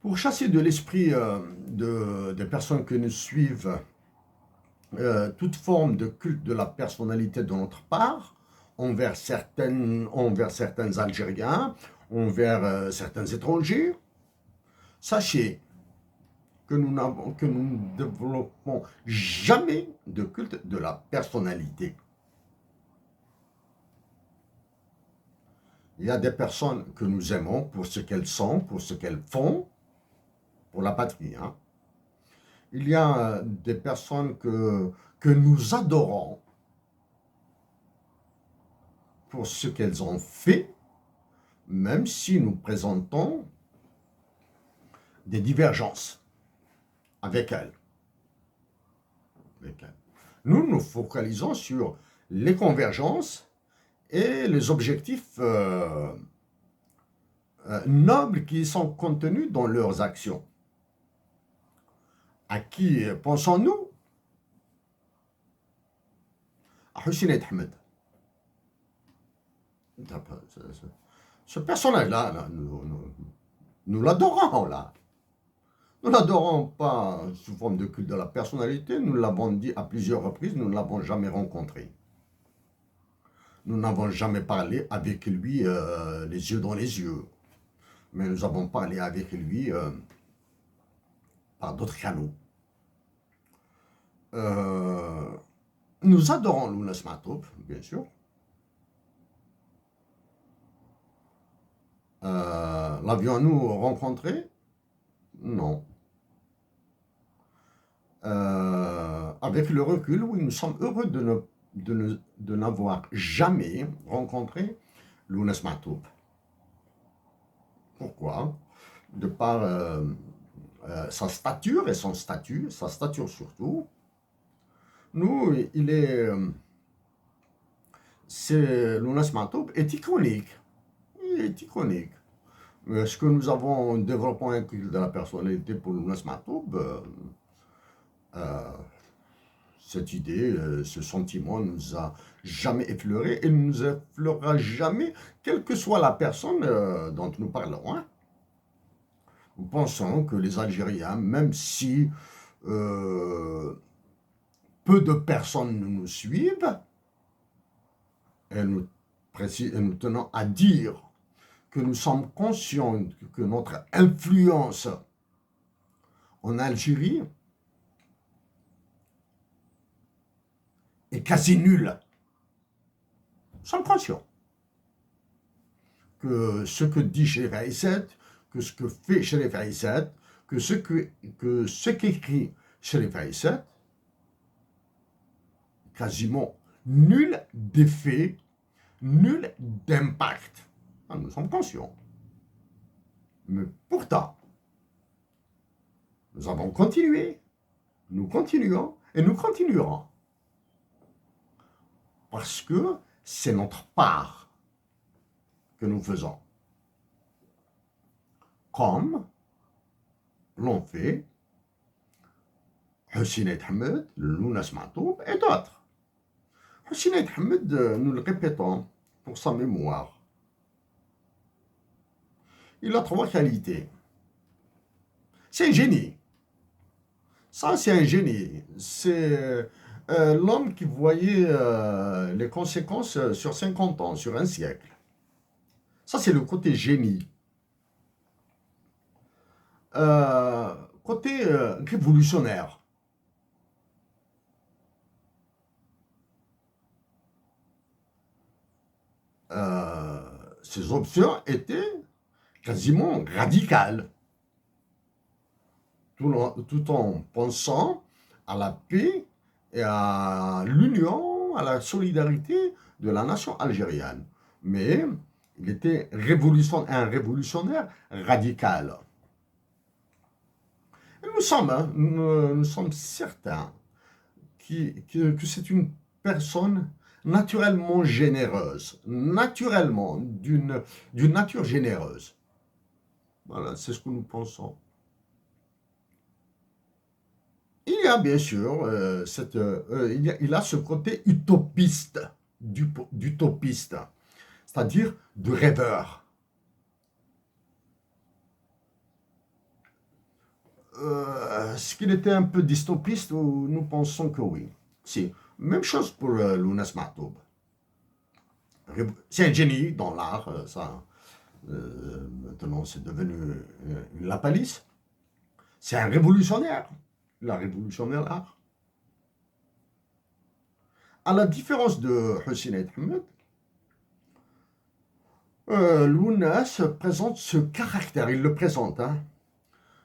Pour chasser de l'esprit des personnes que nous suivent toute forme de culte de la personnalité de notre part, envers certains Algériens, envers certains étrangers, sachez que nous ne développons jamais de culte de la personnalité. Il y a des personnes que nous aimons pour ce qu'elles sont, pour ce qu'elles font, pour la patrie. Hein. Il y a des personnes que nous adorons pour ce qu'elles ont fait, même si nous présentons des divergences avec elles. Nous nous focalisons sur les convergences et les objectifs nobles qui sont contenus dans leurs actions. À qui pensons-nous? À Hussein Ahmed. Ce personnage-là, là, nous l'adorons, là. Nous l'adorons pas sous forme de culte de la personnalité, nous l'avons dit à plusieurs reprises, nous ne l'avons jamais rencontré. Nous n'avons jamais parlé avec lui les yeux dans les yeux. Mais nous avons parlé avec lui par d'autres canaux. Nous adorons Lounes Matoub, bien sûr. L'avions-nous rencontré? Non. Avec le recul, oui, nous sommes heureux de n'avoir jamais rencontré Lounes Matoub. Pourquoi? De par sa stature et son statut, sa stature surtout. Nous, Lounes Matoub est iconique. Il est iconique. Est-ce que nous avons développé un culte de la personnalité pour Lounes Matoub? Cette idée, ce sentiment ne nous a jamais effleuré et ne nous effleurera jamais, quelle que soit la personne dont nous parlons. Hein. Nous pensons que les Algériens, même si peu de personnes nous suivent, et nous tenons à dire que nous sommes conscients que notre influence en Algérie est quasi nulle. Nous sommes conscients que ce que dit Cherif Aïssat, que ce que fait Cherif Aïssat, que ce qu'écrit Cherif Aïssat, quasiment nul d'effet, nul d'impact. Nous sommes conscients. Mais pourtant, nous avons continué, nous continuons et nous continuerons. Parce que c'est notre part que nous faisons. Comme l'ont fait Hussein Ahmed, Lounes Matoub et d'autres. Hussein Ahmed, nous le répétons pour sa mémoire. Il a 3 qualités. C'est un génie. Ça, c'est un génie. C'est l'homme qui voyait les conséquences sur 50 ans, sur un siècle. Ça, c'est le côté génie. Côté révolutionnaire. Ses options étaient quasiment radicales. Tout en pensant à la paix et à l'union, à la solidarité de la nation algérienne. Mais il était un révolutionnaire radical. Et nous sommes certains que c'est une personne naturellement généreuse, naturellement, d'une nature généreuse. Voilà, c'est ce que nous pensons. Il y a bien sûr il a ce côté utopiste, d'utopiste, c'est-à-dire de rêveur. Est-ce qu'il était un peu dystopiste ou nous pensons que oui? Si. Même chose pour Lounas Mahtoub. C'est un génie dans l'art, ça. Maintenant, c'est devenu la palisse. C'est un révolutionnaire. Il a révolutionné l'art. À la différence de Hussein Aid Ahmed, Lounas présente ce caractère, il le présente, hein,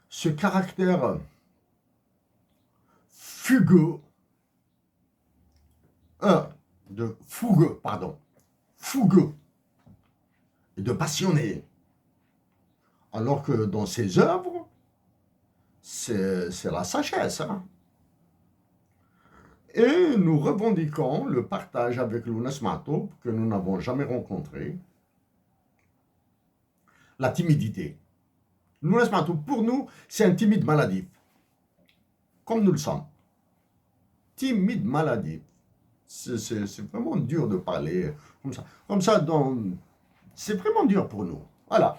ce caractère fugueux, fougueux et de passionné. Alors que dans ses œuvres, c'est la sagesse. Hein. Et nous revendiquons le partage avec Lounas Mahtoub, que nous n'avons jamais rencontré, la timidité. Lounas Mahtoub, pour nous, c'est un timide maladif, comme nous le sommes. Timide maladif. C'est vraiment dur de parler comme ça. Comme ça, c'est vraiment dur pour nous. Voilà.